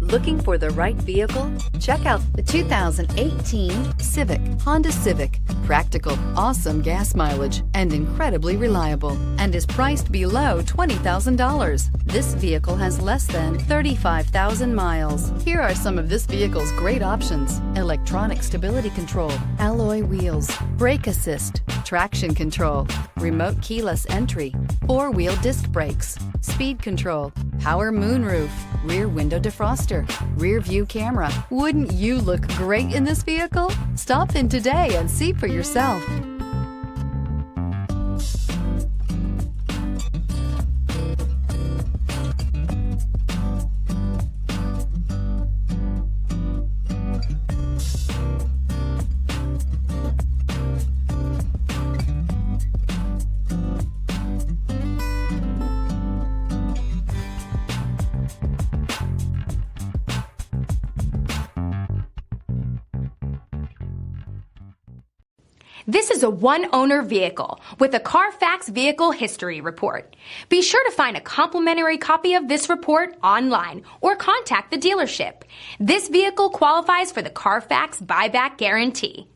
Looking for the right vehicle? Check out the 2018 Civic, Honda Civic. Practical, awesome gas mileage, and incredibly reliable, and is priced below $20,000. This vehicle has less than 35,000 miles. Here are some of this vehicle's great options: electronic stability control, alloy wheels, brake assist, traction control, remote keyless entry, four-wheel disc brakes, speed control, power moonroof, rear window defroster, rear view camera. Wouldn't you look great in this vehicle? Stop in today and see for yourself. This is a one-owner vehicle with a Carfax Vehicle History Report. Be sure to find a complimentary copy of this report online or contact the dealership. This vehicle qualifies for the Carfax Buyback Guarantee.